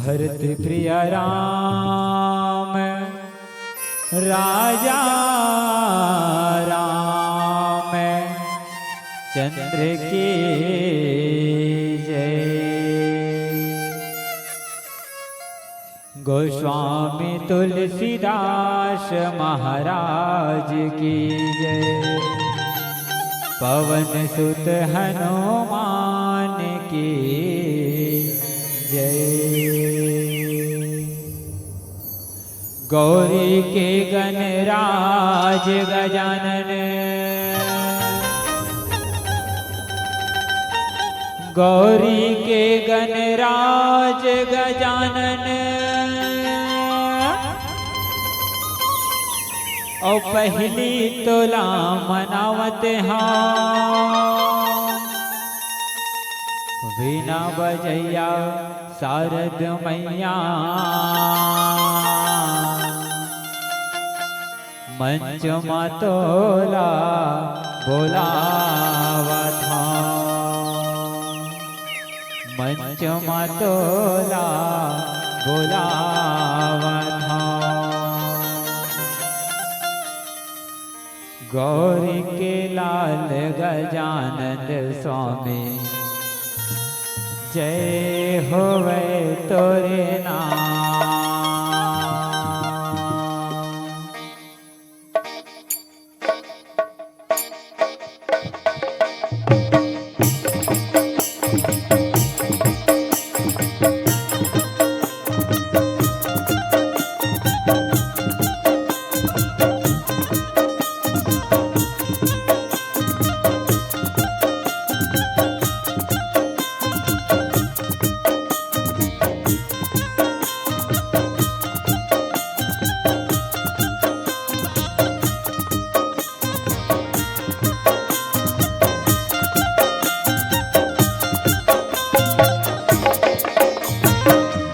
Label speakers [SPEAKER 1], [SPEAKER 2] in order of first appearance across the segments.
[SPEAKER 1] भरत प्रिय राम राजा राम चंद्र की जय। गोस्वामी तुलसीदास महाराज की जय। पवन सुत हनुमान की जय। गौरी के गणराज गजानन गौरी के गणराज गजानन और पहली तोला मनावत हाँ वीणा बजैया शारद मैया। मंच मातोला बोलावा था मंच मातोला बोलावा था। गौरी के लाल गजानन स्वामी जय होवे तोरे नाम।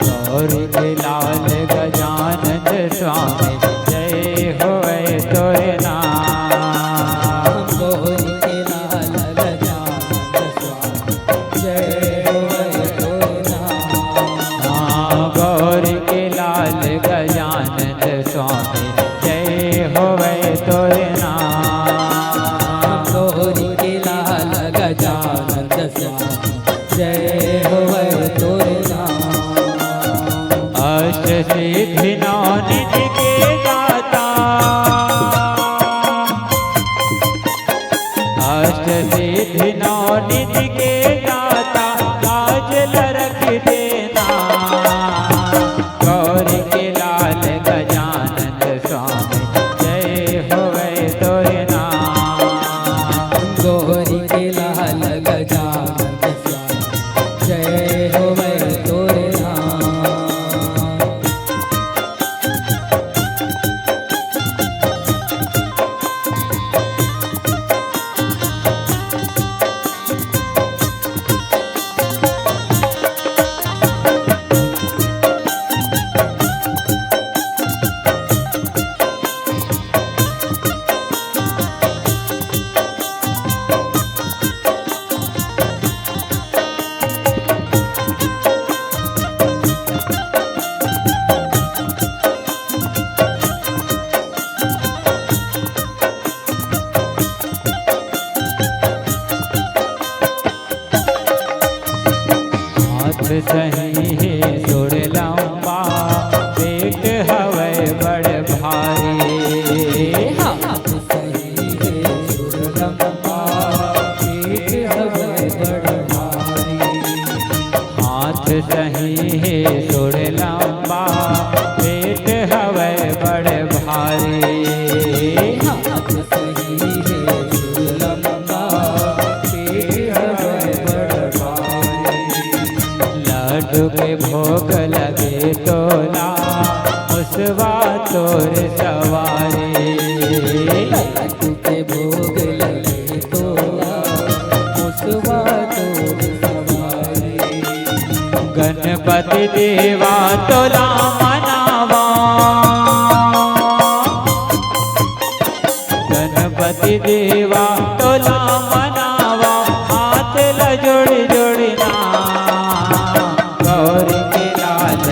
[SPEAKER 1] गौरी के लाल गजानन स्वामी जय होवे तोरे नाम।
[SPEAKER 2] गौरी के लाल गजानन स्वामी जय होवे तोरे नाम।
[SPEAKER 1] गौरी के लाल गजानन स्वामी जय होवे तोरे नाम।
[SPEAKER 2] गौरी के लाल गजानन स्वामी जय होवे तोरे नाम।
[SPEAKER 1] अष्ट सिद्धि नौ निधि के दाता अष्ट सिद्धि नौ निधि के दाता लाज लरख देना। गौरी के लाल गजानन स्वामी जय होवे तोरे नाम।
[SPEAKER 2] गौरी के लाल गजानन स्वामी जय होवे तोरे नाम।
[SPEAKER 1] सही है सुर लंबा पेट हवे बड़ भारी।
[SPEAKER 2] हाथ सही है सुर लंबा पेट हवे बड़ भारी।
[SPEAKER 1] हाथ सही है सुर लंबा पेट हवे बड़ भारी।
[SPEAKER 2] हाथ सही है सुर लंबा पेट हवे बड़ भारी।
[SPEAKER 1] लड्डू के भोग लगे तोला मुसवा तोर सवारी।
[SPEAKER 2] लड्डू के भोग लगे तोला मुसवा तोर सवारी।
[SPEAKER 1] गणपति देवा तोला मनावा। गणपति देवा तोला मनावा हाथ ल जोड़ी जोड़ी ना। गौरी के लाल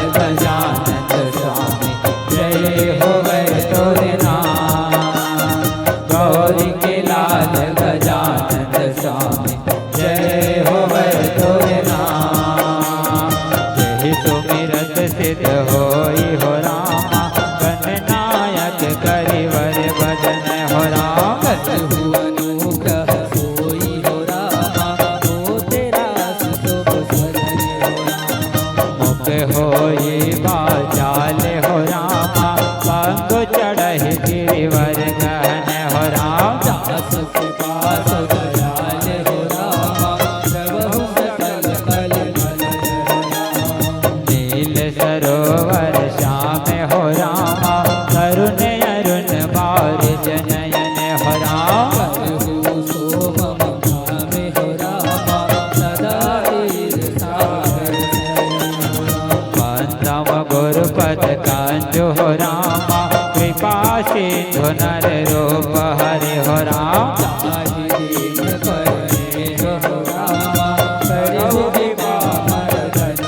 [SPEAKER 2] दीन परे हो रामा करो विवाह मर्दन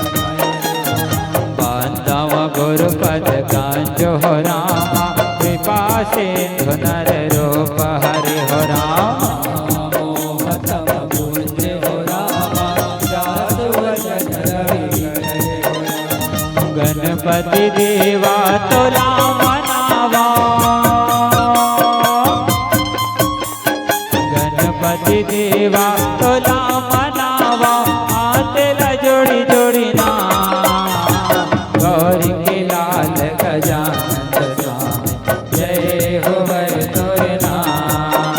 [SPEAKER 1] बांधव गुरुपद गांजो हो रामा कृपा सिंधु नर रूप हरि हो राम
[SPEAKER 2] मोहतम पूज्य हो रामा जात वचन रवि हो रामा
[SPEAKER 1] गणपति देवा तोला मनावा गणपति देवा तोला मनावा आतेला जोड़ी जोड़ी ना गौरी के लाल गजानन स्वामी जय हो वै तोरे नाम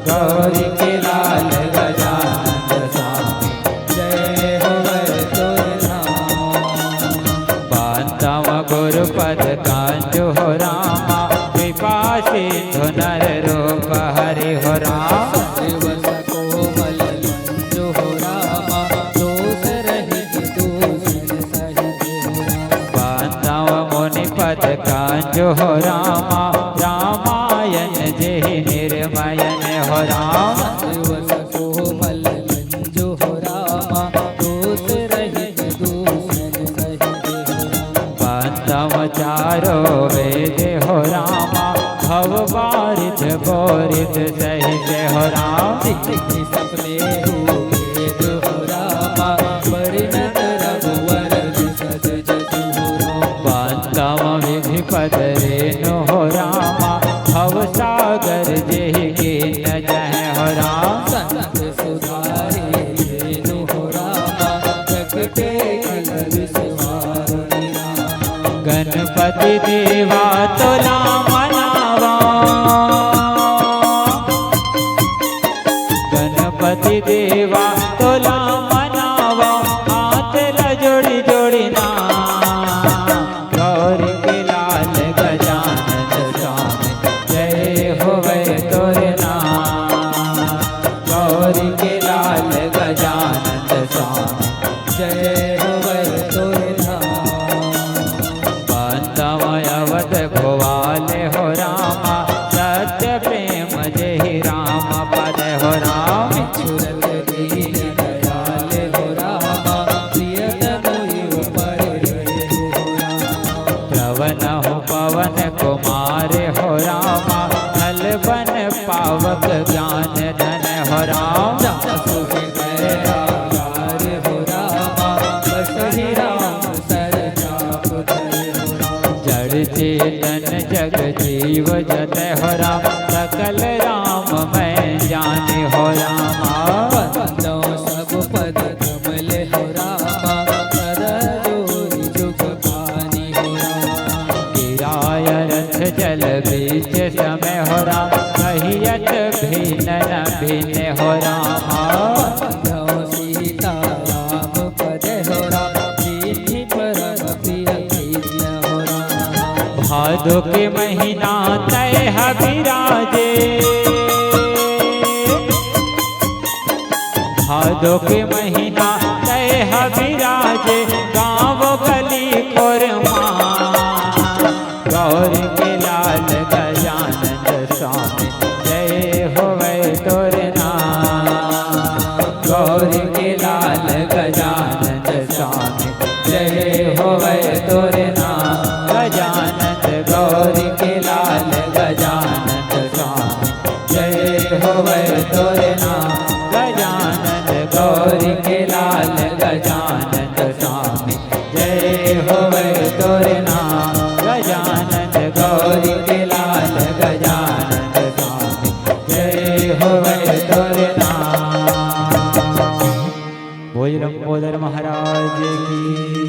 [SPEAKER 1] गौरी के लाल गजानन स्वामी
[SPEAKER 2] जय हो वै तोरे नाम
[SPEAKER 1] बांधव गुरुपद कांजो हो रामा कृपा सिंधु नर रूप हरि हो राम
[SPEAKER 2] दिवस कोमल मंजु हो रामा दोष रहित दूषण सहित हो रामा
[SPEAKER 1] बांधव मुनिपद कांजो हो रामा रामायण जय निर्मयन हो राम
[SPEAKER 2] दिवस कोमल मंजु हो रामा दोष रहित दूषण सहित हो रामा
[SPEAKER 1] बांधव चारो वेद हो रामा भव बारित बोरित सहित हो राम
[SPEAKER 2] सिद्धि सपने वेद हो रामा परिणत रघुवर सज जसु हो रामा
[SPEAKER 1] बांधव विधिपद रेणु हो रामा भव सागर जय के न जय हो राम
[SPEAKER 2] संत सुधारे रेणु हो रामा प्रकटे खल विश्वारुणि रामा
[SPEAKER 1] गणपति देवा तोला मनावा गणपति देवा तोला मनावा आतेला जोड़ी जोड़ी ना गौरी के लाल गजानन स्वामी जय हो वै तोरे नाम गौरी के लाल गजानन स्वामी
[SPEAKER 2] जय हो वै तोरे नाम
[SPEAKER 1] बांधव अवध भोवाले हो रामा सत्य प्रेम जय राम पद हो राम
[SPEAKER 2] छुरत दीन दयाल हो रामा प्रियतम युव परिहर हो रामा
[SPEAKER 1] प्रवन हो पवन कुमार हो रामा नल बन पावक ज्ञान धन हो राम
[SPEAKER 2] जासु हृदयागार हो रामा बसहि राम सर चाप धर हो रामा
[SPEAKER 1] जड़ चेतन जग जीव जत हो राम सकल राम मैं जाने हो रामा
[SPEAKER 2] बंदो सब पद कमल हो रामा कर जोरी जुग पानी हो रामा
[SPEAKER 1] गिराय रथ जल बीच समय हो राम कहियत भिन्न न भिन्न हो रामा
[SPEAKER 2] बंदो सीता राम पद हो रामा दीनि परम प्रिय कृष्ण हो रामा
[SPEAKER 1] भादो के महीना तय विराजे भादो के महीना तय विराजे गाँव गली कोरमा गौरी के लाल गजानन स्वामी जय हो वै तोरे नाम गौरी के लाल गजानन स्वामी जय हो वै तोरे नाम गजानन गौरी के लाल गजानन स्वामी जय हो वै तोरे नाम गजानन गौरी के लाल गजानन स्वामी जय हो वै तोरे नाम गजानन गौरी के लाल गजानन स्वामी जय हो वै तोरे नाम बोल लंबोदर महाराज की